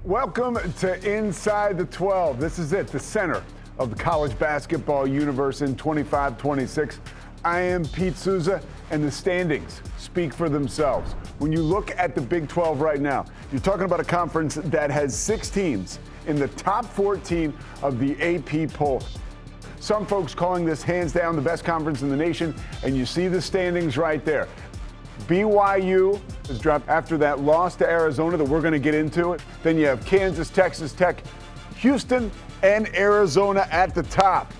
Welcome to Inside the 12. This is it, the center of the college basketball universe in 25-26. I am Pete Souza, and the standings speak for themselves. When you look at the Big 12 right now, you're talking about a conference that has 6 teams in the top 14 of the AP poll. Some folks calling this hands down the best conference in the nation, and you see the standings right there. BYU has dropped after that loss to Arizona that we're going to get into it. Then you have Kansas, Texas Tech, Houston, and Arizona at the top.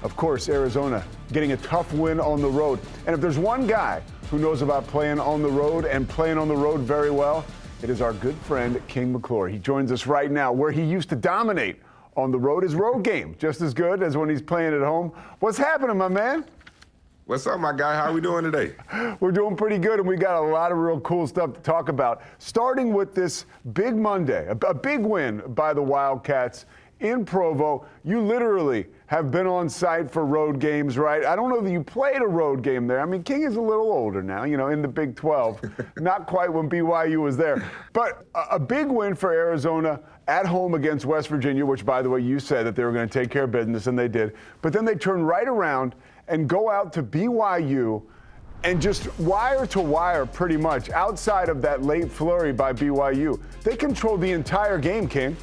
Of course, Arizona getting a tough win on the road. And if there's one guy who knows about playing on the road and playing on the road very well, it is our good friend, King McClure. He joins us right now where he used to dominate on the road. His road game just as good as when he's playing at home. What's happening, my man? What's up, my guy? How are we doing today? We're doing pretty good, and we got a lot of real cool stuff to talk about. Starting with this big Monday, a big win by the Wildcats in Provo. You literally have been on site for road games, right? I don't know that you played a road game there. I mean, King is a little older now, in the Big 12. Not quite when BYU was there. But a big win for Arizona at home against West Virginia, which, by the way, you said that they were going to take care of business, and they did. But then they turned right around and go out to BYU and just wire to wire pretty much outside of that late flurry by BYU. They controlled the entire game, King.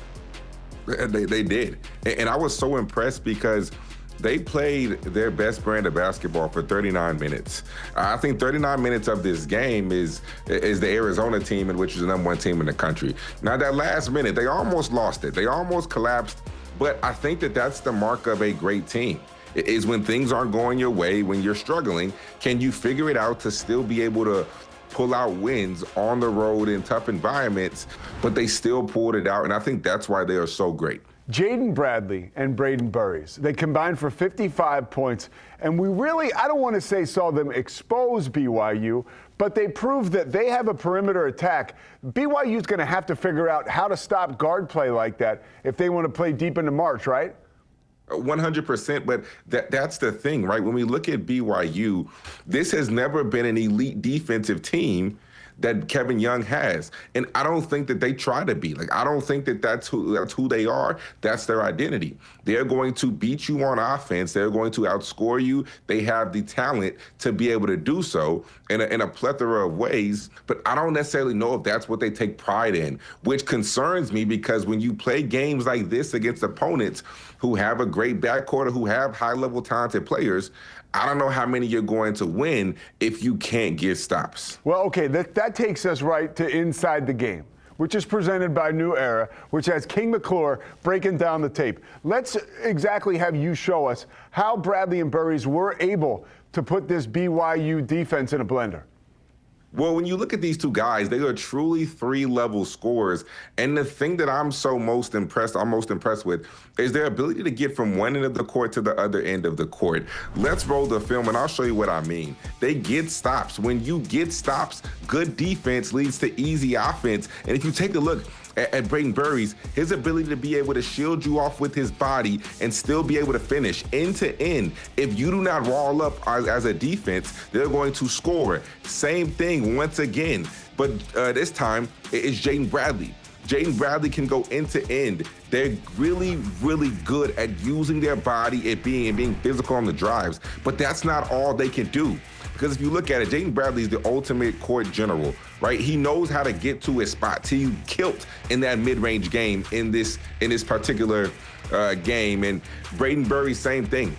They did. And I was so impressed because they played their best brand of basketball for 39 minutes. I think 39 minutes of this game is the Arizona team, in which is the number 1 team in the country. Now, that last minute, they almost lost it. They almost collapsed. But I think that that's the mark of a great team. Is when things aren't going your way, when you're struggling, can you figure it out to still be able to pull out wins on the road in tough environments, but they still pulled it out, and I think that's why they are so great. Jaden Bradley and Braden Burries, they combined for 55 points, and we really, I don't want to say saw them expose BYU, but they proved that they have a perimeter attack. BYU's going to have to figure out how to stop guard play like that if they want to play deep into March, right? 100%, but that's the thing, right? When we look at BYU, this has never been an elite defensive team that Kevin Young has. And I don't think that they try to be. I don't think that that's who they are. That's their identity. They're going to beat you on offense. They're going to outscore you. They have the talent to be able to do so in a plethora of ways. But I don't necessarily know if that's what they take pride in, which concerns me because when you play games like this against opponents who have a great backcourt or who have high-level talented players, I don't know how many you're going to win if you can't get stops. Well, okay, that takes us right to Inside the Game, which is presented by New Era, which has King McClure breaking down the tape. Let's exactly have you show us how Bradley and Burries were able to put this BYU defense in a blender. Well, when you look at these two guys, they are truly 3-level scorers. And the thing that I'm most impressed with is their ability to get from one end of the court to the other end of the court. Let's roll the film and I'll show you what I mean. They get stops. When you get stops, good defense leads to easy offense. And if you take a look at Braden Burries, his ability to be able to shield you off with his body and still be able to finish end to end. If you do not wall up as a defense, they're going to score. Same thing once again, but this time it's Jaden Bradley. Jaden Bradley can go end to end. They're really, really good at using their body and being physical on the drives, but that's not all they can do. Because if you look at it, Jaden Bradley is the ultimate court general, right? He knows how to get to his spots. He killed in that mid-range game in this particular game. And Braden Burries, same thing.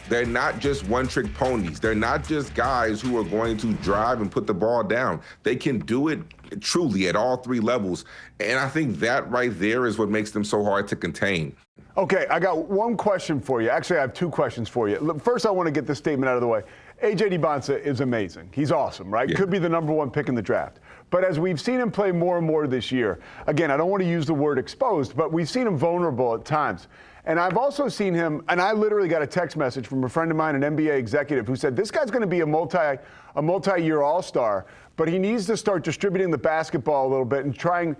They're not just one-trick ponies. They're not just guys who are going to drive and put the ball down. They can do it truly at all 3 levels. And I think that right there is what makes them so hard to contain. Okay, I got one question for you. Actually, I have 2 questions for you. Look, first, I want to get this statement out of the way. A.J. Dibonsa is amazing. He's awesome, right? Yeah. Could be the number 1 pick in the draft. But as we've seen him play more and more this year, again, I don't want to use the word exposed, but we've seen him vulnerable at times. And I've also seen him, and I literally got a text message from a friend of mine, an NBA executive, who said this guy's going to be a multi-year all-star, but he needs to start distributing the basketball a little bit and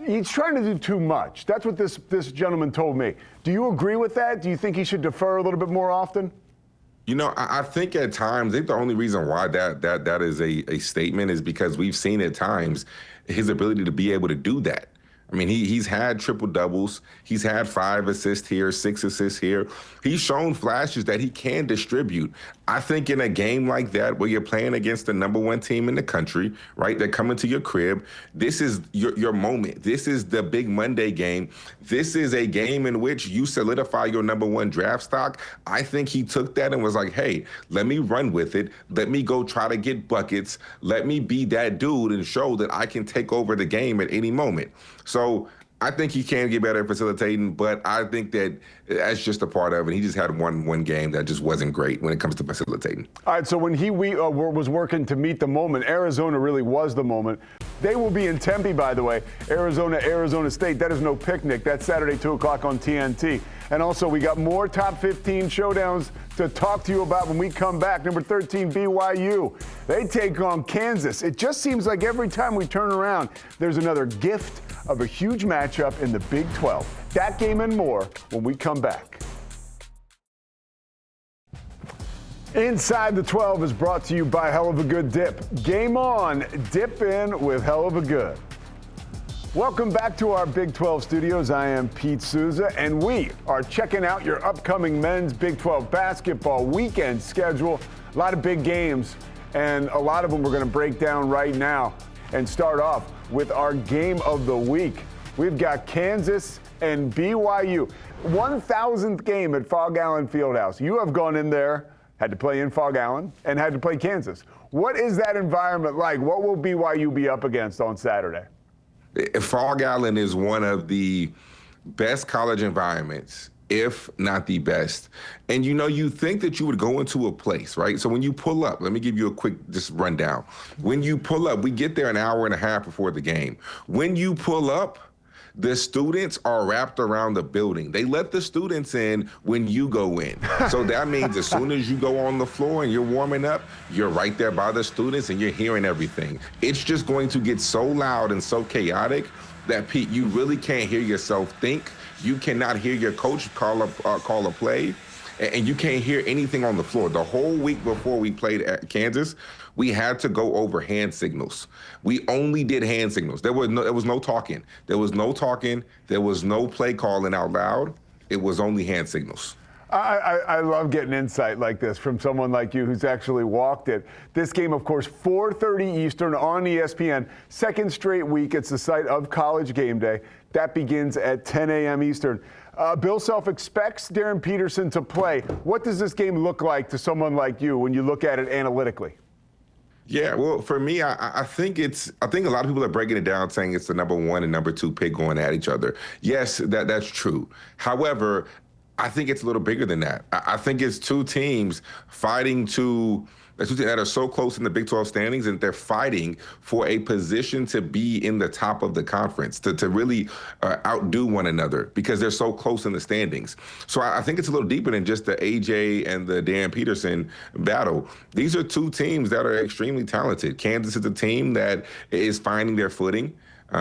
he's trying to do too much. That's what this gentleman told me. Do you agree with that? Do you think he should defer a little bit more often? I think at times, I think the only reason why that is a statement is because we've seen at times his ability to be able to do that. I mean, he's had triple doubles. He's had 5 assists here, 6 assists here. He's shown flashes that he can distribute. I think in a game like that, where you're playing against the #1 team in the country, right? They're coming to your crib. This is your moment. This is the big Monday game. This is a game in which you solidify your #1 draft stock. I think he took that and was like, hey, let me run with it. Let me go try to get buckets. Let me be that dude and show that I can take over the game at any moment. So I think he can get better at facilitating, but I think that that's just a part of it. He just had one game that just wasn't great when it comes to facilitating. All right, so when he was working to meet the moment, Arizona really was the moment. They will be in Tempe, by the way. Arizona State. That is no picnic. That's Saturday, 2 o'clock on TNT. And also, we got more top 15 showdowns to talk to you about when we come back. Number 13, BYU. They take on Kansas. It just seems like every time we turn around, there's another gift of a huge matchup in the Big 12. That game and more when we come back. Inside the 12 is brought to you by Hell of a Good Dip. Game on, dip in with Hell of a Good. Welcome back to our Big 12 studios. I am Pete Souza, and we are checking out your upcoming men's Big 12 basketball weekend schedule. A lot of big games, and a lot of them we're going to break down right now and start off with our game of the week. We've got Kansas and BYU. 1,000th game at Fog Allen Fieldhouse. You have gone in there, had to play in Fog Allen, and had to play Kansas. What is that environment like? What will BYU be up against on Saturday? Fog Allen is one of the best college environments, if not the best. And you think that you would go into a place, right? So when you pull up, let me give you a quick just rundown. When you pull up, we get there an hour and a half before the game. When you pull up, the students are wrapped around the building. They let the students in when you go in. So that means as soon as you go on the floor and you're warming up, you're right there by the students and you're hearing everything. It's just going to get so loud and so chaotic that, Pete, you really can't hear yourself think. You cannot hear your coach call a play, and you can't hear anything on the floor. The whole week before we played at Kansas, we had to go over hand signals. We only did hand signals. There was no talking. There was no talking. There was no play calling out loud. It was only hand signals. I love getting insight like this from someone like you who's actually walked it. This game, of course, 4:30 Eastern on ESPN. Second straight week, it's the site of College Game Day. That begins at 10 a.m. Eastern. Bill Self expects Darren Peterson to play. What does this game look like to someone like you when you look at it analytically? Yeah, well, for me, I think a lot of people are breaking it down saying it's the #1 and #2 pick going at each other. Yes, that's true. However, I think it's a little bigger than that. I think it's two teams fighting that are so close in the Big 12 standings, and they're fighting for a position to be in the top of the conference, to really outdo one another because they're so close in the standings. So I think it's a little deeper than just the AJ and the Dan Peterson battle. These are two teams that are extremely talented. Kansas is a team that is finding their footing.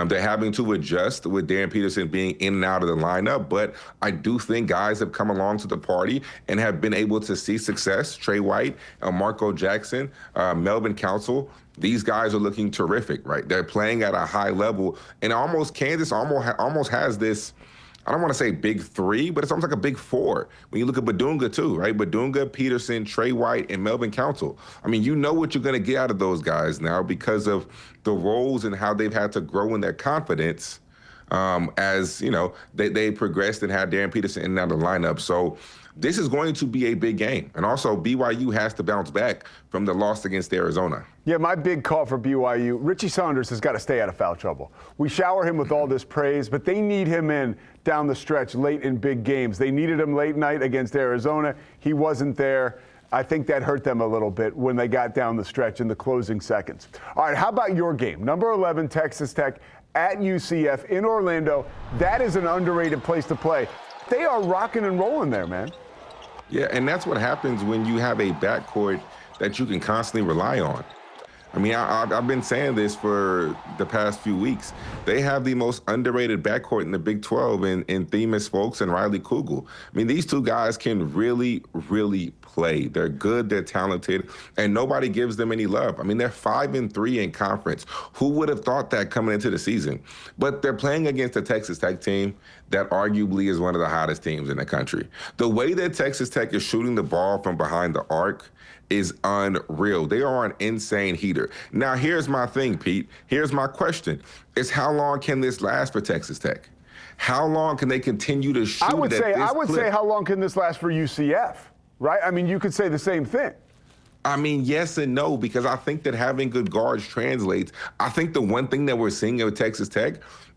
They're having to adjust with Darren Peterson being in and out of the lineup, but I do think guys have come along to the party and have been able to see success. Trey White, Marco Jackson, Melvin Council, these guys are looking terrific, right? They're playing at a high level, and Kansas almost has this, I don't want to say big three, but it's almost like a big four. When you look at Badunga too, right? Badunga, Peterson, Trey White, and Melvin Council. I mean, you know what you're going to get out of those guys now because of the roles and how they've had to grow in their confidence as, they progressed and had Darren Peterson in and out of the lineup. So this is going to be a big game. And also, BYU has to bounce back from the loss against Arizona. Yeah, my big call for BYU, Richie Saunders has got to stay out of foul trouble. We shower him with all this praise, but they need him in down the stretch late in big games. They needed him late night against Arizona. He wasn't there. I think that hurt them a little bit when they got down the stretch in the closing seconds. All right, how about your game? Number 11, Texas Tech at UCF in Orlando. That is an underrated place to play. They are rocking and rolling there, man. Yeah, and that's what happens when you have a backcourt that you can constantly rely on. I mean, I've been saying this for the past few weeks. They have the most underrated backcourt in the Big 12 in Themis Folks and Riley Kugel. I mean, these two guys can really, really play. They're good, they're talented, and nobody gives them any love. I mean, they're 5-3 in conference. Who would have thought that coming into the season? But they're playing against a Texas Tech team that arguably is one of the hottest teams in the country. The way that Texas Tech is shooting the ball from behind the arc is unreal. They are an insane heater. Now, here's my thing, Pete. Here's my question. Is how long can this last for Texas Tech? How long can they continue to shoot I would say clip? how long can this last for UCF, right? I mean, you could say the same thing. I mean, yes and no, because I think that having good guards translates. I think the one thing that we're seeing at Texas Tech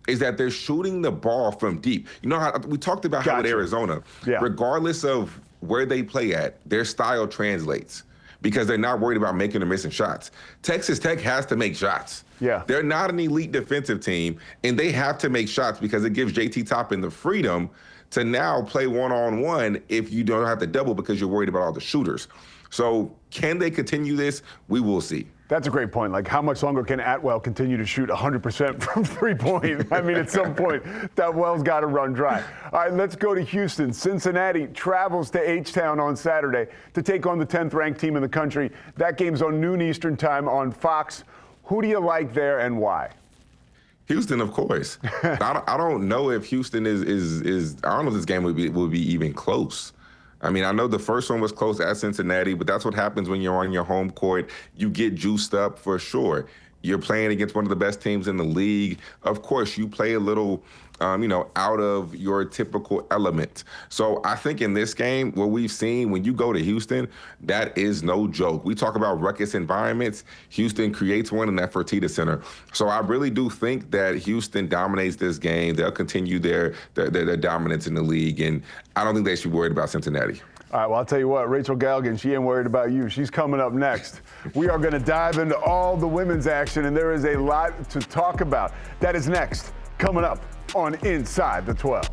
is that they're shooting the ball from deep. You know how we talked about how at Arizona, regardless of where they play at, their style translates, because they're not worried about making or missing shots. Texas Tech has to make shots. Yeah. They're not an elite defensive team, and they have to make shots because it gives JT Toppin the freedom to now play one-on-one if you don't have to double because you're worried about all the shooters. So can they continue this? We will see. That's a great point. Like, how much longer can Atwell continue to shoot 100% from three-point? I mean, at some point, that well's got to run dry. All right, let's go to Houston. Cincinnati travels to H-Town on Saturday to take on the 10th-ranked team in the country. That game's on noon Eastern time on Fox. Who do you like there and why? Houston, of course. I don't know if Houston is I don't know if this game would be even close. I mean, I know the first one was close at Cincinnati, but that's what happens when you're on your home court. You get juiced up for sure. You're playing against one of the best teams in the league. Of course, you play a little, out of your typical element. So I think in this game, what we've seen when you go to Houston, that is no joke. We talk about ruckus environments. Houston creates one in that Fertitta Center. So I really do think that Houston dominates this game. They'll continue their dominance in the league, and I don't think they should be worried about Cincinnati. All right, well, I'll tell you what, Rachel Galligan, she ain't worried about you. She's coming up next. We are going to dive into all the women's action, and there is a lot to talk about. That is next, coming up on Inside the 12.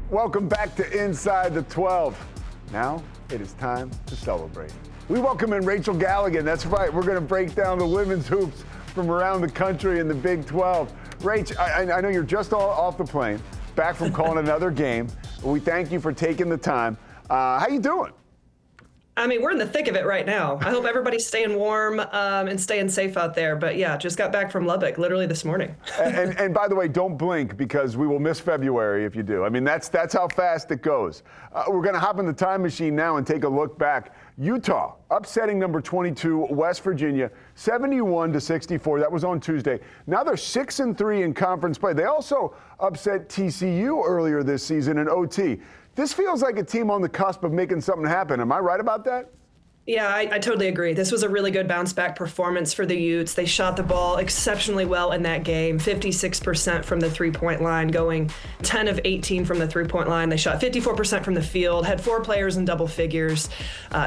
Welcome back to Inside the 12. Now it is time to celebrate. We welcome in Rachel Galligan. That's right. We're going to break down the women's hoops from around the country in the Big 12. Rach, I know you're just off the plane, back from calling another game. We thank you for taking the time. How you doing? I mean, we're in the thick of it right now. I hope everybody's staying warm and staying safe out there. But yeah, just got back from Lubbock literally this morning. and by the way, don't blink because we will miss February if you do. I mean, that's how fast it goes. We're going to hop in the time machine now and take a look back. Utah upsetting number 22 West Virginia 71-64. That was on Tuesday. Now they're 6-3 in conference play. They also upset TCU earlier this season in OT. This feels like a team on the cusp of making something happen. Am I right about that? Yeah, I totally agree. This was a really good bounce back performance for the Utes. They shot the ball exceptionally well in that game, 56% from the three-point line, going 10 of 18 from the three-point line. They shot 54% from the field, had 4 players in double figures.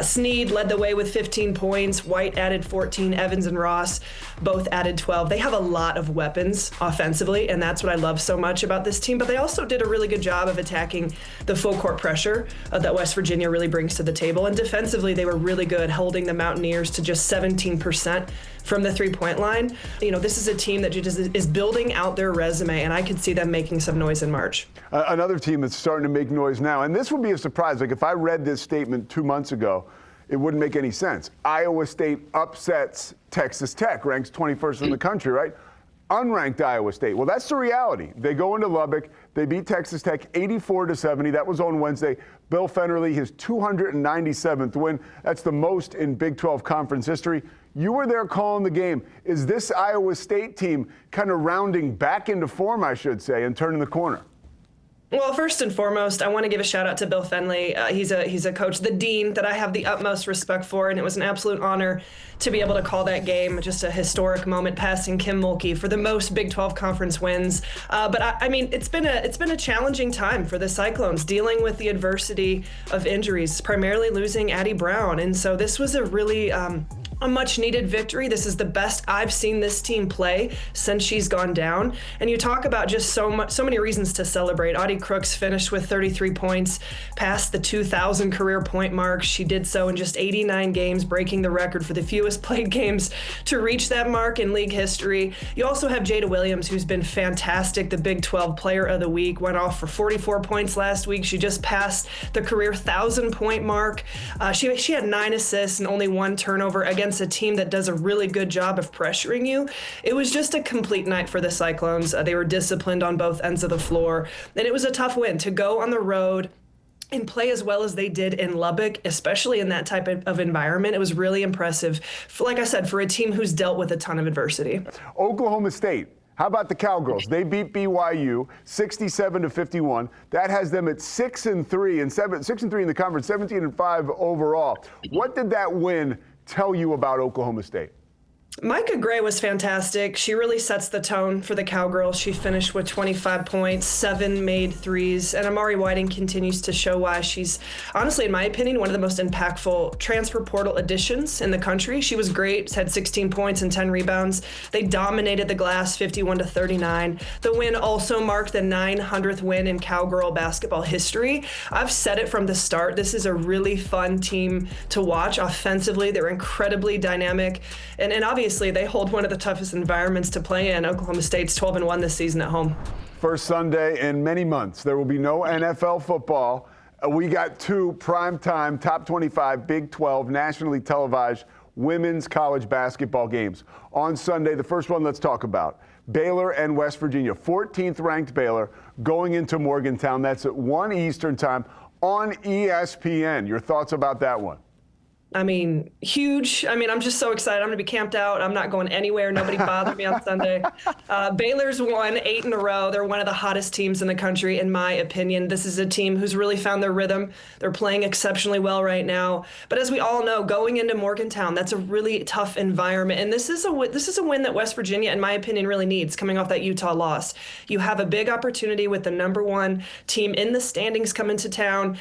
Sneed led the way with 15 points. White added 14. Evans and Ross both added 12. They have a lot of weapons offensively, and that's what I love so much about this team. But they also did a really good job of attacking the full court pressure that West Virginia really brings to the table. And defensively, they were really good, holding the Mountaineers to just 17% from the three-point line. You know, this is a team that just is building out their resume, and I could see them making some noise in March. Another team that's starting to make noise now, and this would be a surprise. Like, if I read this statement 2 months ago, it wouldn't make any sense. Iowa State upsets Texas Tech, ranks 21st in the country, right? Unranked Iowa State. Well, that's the reality. They go into Lubbock. They beat Texas Tech 84-70. That was on Wednesday. Bill Fennerly, his 297th win. That's the most in Big 12 conference history. You were there calling the game. Is this Iowa State team kind of rounding back into form, I should say, and turning the corner? Well, first and foremost, I want to give a shout out to Bill Fenley. He's a coach, the dean that I have the utmost respect for, and it was an absolute honor to be able to call that game. Just a historic moment, passing Kim Mulkey for the most Big 12 conference wins. But I mean, it's been a challenging time for the Cyclones, dealing with the adversity of injuries, primarily losing Addie Brown, and so this was a really a much needed victory. This is the best I've seen this team play since she's gone down. And you talk about just so many reasons to celebrate. Audie Crooks finished with 33 points, passed the 2,000 career point mark. She did so in just 89 games, breaking the record for the fewest played games to reach that mark in league history. You also have Jada Williams, who's been fantastic, the Big 12 Player of the Week, went off for 44 points last week. She just passed the career 1,000-point mark. She had 9 assists and only 1 turnover against a team that does a really good job of pressuring you. It was just a complete night for the Cyclones. They were disciplined on both ends of the floor, and it was a tough win to go on the road and play as well as they did in Lubbock, especially in that type of environment. It was really impressive, like I said, for a team who's dealt with a ton of adversity. Oklahoma State. How about the Cowgirls? They beat BYU 67-51. That has them at 6-3 and 6-3 in the conference, 17-5 overall. What did that win tell you about Oklahoma State? Micah Gray was fantastic. She really sets the tone for the Cowgirls. She finished with 25 points, 7 made threes, and Amari Whiting continues to show why she's, honestly, in my opinion, one of the most impactful transfer portal additions in the country. She was great, had 16 points and 10 rebounds. They dominated the glass 51-39. The win also marked the 900th win in Cowgirl basketball history. I've said it from the start, this is a really fun team to watch. Offensively, they're incredibly dynamic, and obviously they hold one of the toughest environments to play in. Oklahoma State's 12-1 this season at home. First Sunday in many months. There will be no NFL football. We got 2 primetime, top 25, Big 12, nationally televised women's college basketball games. On Sunday, the first one let's talk about. Baylor and West Virginia. 14th ranked Baylor going into Morgantown. That's at 1 Eastern time on ESPN. Your thoughts about that one? I mean, huge. I mean, I'm just so excited. I'm going to be camped out. I'm not going anywhere. Nobody bothered me on Sunday. Baylor's won 8 in a row. They're one of the hottest teams in the country, in my opinion. This is a team who's really found their rhythm. They're playing exceptionally well right now. But as we all know, going into Morgantown, that's a really tough environment. And this is a win that West Virginia, in my opinion, really needs, coming off that Utah loss. You have a big opportunity with the #1 team in the standings coming to town.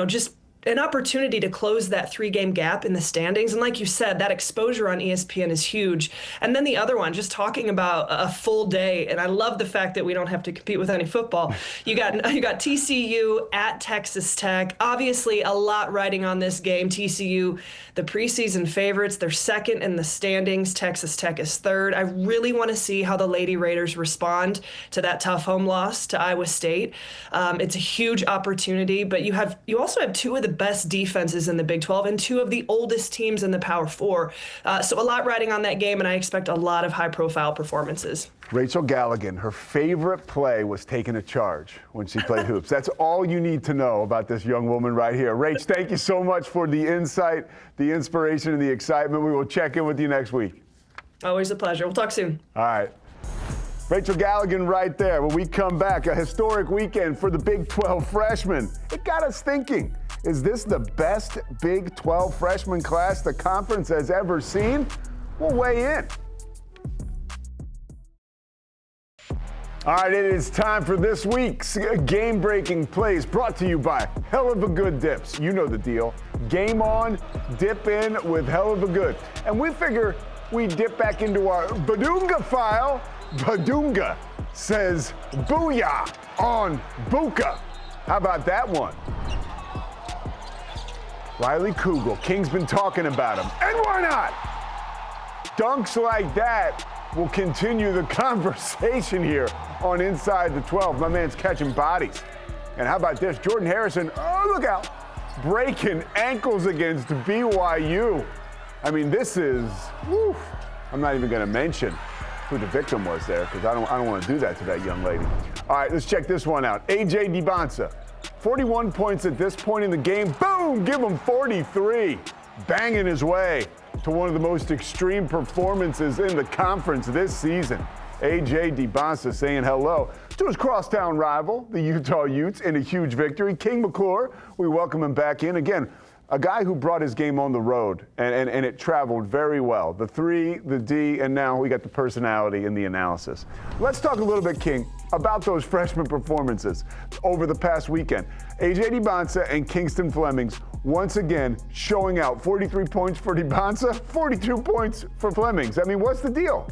Just an opportunity to close that 3-game gap in the standings. And like you said, that exposure on ESPN is huge. And then the other one, just talking about a full day, and I love the fact that we don't have to compete with any football. You got TCU at Texas Tech. Obviously, a lot riding on this game. TCU, the preseason favorites, they're 2nd in the standings. Texas Tech is 3rd. I really want to see how the Lady Raiders respond to that tough home loss to Iowa State. It's a huge opportunity, but you also have 2 of the best defenses in the Big 12 and 2 of the oldest teams in the Power 4. So a lot riding on that game, and I expect a lot of high-profile performances. Rachel Galligan, her favorite play was taking a charge when she played hoops. That's all you need to know about this young woman right here. Rach, thank you so much for the insight, the inspiration, and the excitement. We will check in with you next week. Always a pleasure. We'll talk soon. All right. Rachel Galligan right there. When we come back, a historic weekend for the Big 12 freshmen. It got us thinking. Is this the best Big 12 freshman class the conference has ever seen? We'll weigh in. All right, it is time for this week's game-breaking plays brought to you by Hell of a Good Dips. You know the deal. Game on, dip in with Hell of a Good. And we figure we dip back into our Badunga file. Badunga says booyah on Buka. How about that one? Riley Kugel, King's been talking about him. And why not? Dunks like that will continue the conversation here on Inside the 12. My man's catching bodies. And how about this? Jordan Harrison, oh, look out, breaking ankles against BYU. I mean, this is, whew, I'm not even going to mention who the victim was there because I don't want to do that to that young lady. All right, let's check this one out. A.J. DiBonsa, 41 points at this point in the game. Boom, give him 43. Banging his way to one of the most extreme performances in the conference this season. A.J. DiBonsa saying hello to his crosstown rival, the Utah Utes, in a huge victory. King McClure, we welcome him back in. Again, a guy who brought his game on the road, and it traveled very well. The 3, the D, and now we got the personality in the analysis. Let's talk a little bit, King, about those freshman performances over the past weekend. A.J. DiBonsa and Kingston Flemings once again showing out. 43 points for DeBonsa, 42 points for Flemings. I mean, what's the deal?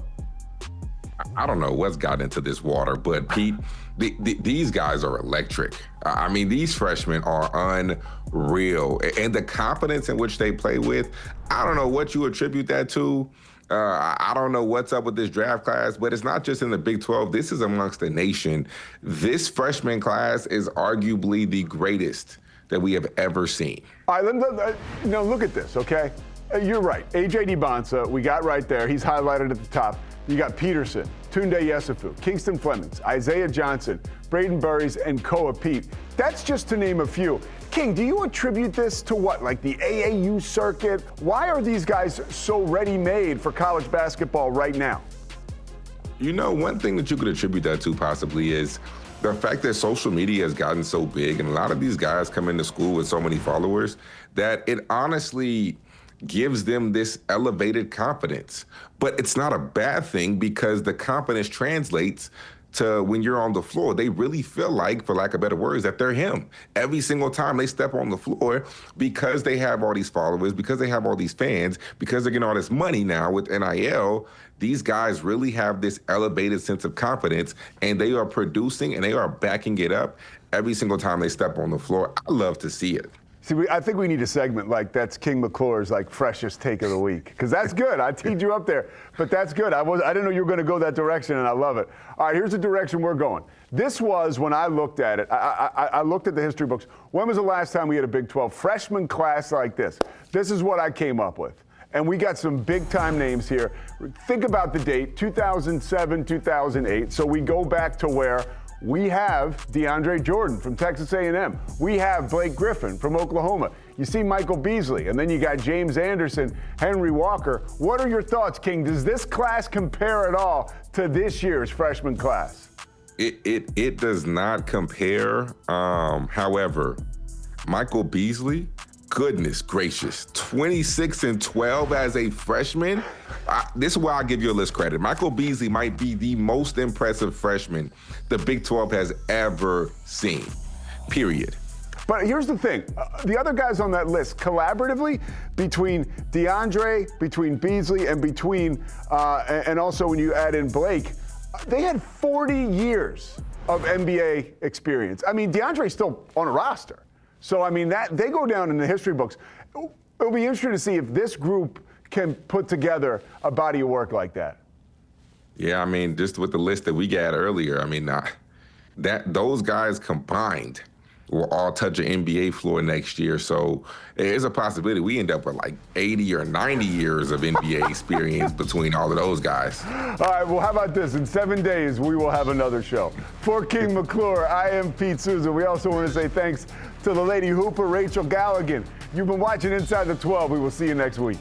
I don't know what's got into this water, but Pete, these guys are electric. I mean, these freshmen are unreal. And the confidence in which they play with, I don't know what you attribute that to. I don't know what's up with this draft class, but it's not just in the Big 12. This is amongst the nation. This freshman class is arguably the greatest that we have ever seen. All right, look at this, okay? You're right. A.J. DeBonsa, we got right there. He's highlighted at the top. You got Peterson, Tunde Yesufu, Kingston Flemings, Isaiah Johnson, Braden Burries, and Koa Pete. That's just to name a few. King, do you attribute this to what, like the AAU circuit? Why are these guys so ready-made for college basketball right now? You know, one thing that you could attribute that to possibly is the fact that social media has gotten so big, and a lot of these guys come into school with so many followers, that it honestly gives them this elevated confidence. But it's not a bad thing because the confidence translates to when you're on the floor. They really feel like, for lack of better words, that they're him. Every single time they step on the floor, because they have all these followers, because they have all these fans, because they're getting all this money now with NIL, these guys really have this elevated sense of confidence, and they are producing and they are backing it up every single time they step on the floor. I love to see it. See, I think we need a segment like that's King McClure's like freshest take of the week, because that's good. I teed you up there, but that's good. I didn't know you were going to go that direction, and I love it. All right, here's the direction we're going. This was when I looked at it. I looked at the history books. When was the last time we had a Big 12 freshman class like this? This is what I came up with. And we got some big-time names here. Think about the date, 2007, 2008. So we go back to where we have DeAndre Jordan from Texas A&M. We have Blake Griffin from Oklahoma. You see Michael Beasley, and then you got James Anderson, Henry Walker. What are your thoughts, King? Does this class compare at all to this year's freshman class? It does not compare. However, Michael Beasley, goodness gracious, 26-12 as a freshman. This is where I'll give you a list credit. Michael Beasley might be the most impressive freshman the Big 12 has ever seen, period. But here's the thing. The other guys on that list, collaboratively, between DeAndre, between Beasley, and between, and also when you add in Blake, they had 40 years of NBA experience. I mean, DeAndre's still on a roster. So, I mean, that they go down in the history books. It'll be interesting to see if this group can put together a body of work like that. Yeah, I mean, just with the list that we got earlier, I mean, those guys combined will all touch an NBA floor next year. So there's a possibility we end up with like 80 or 90 years of NBA experience between all of those guys. All right, well, how about this? In 7 days, we will have another show. For King McClure, I am Pete Souza. We also want to say thanks to the Lady Hooper, Rachel Galligan. You've been watching Inside the 12. We will see you next week.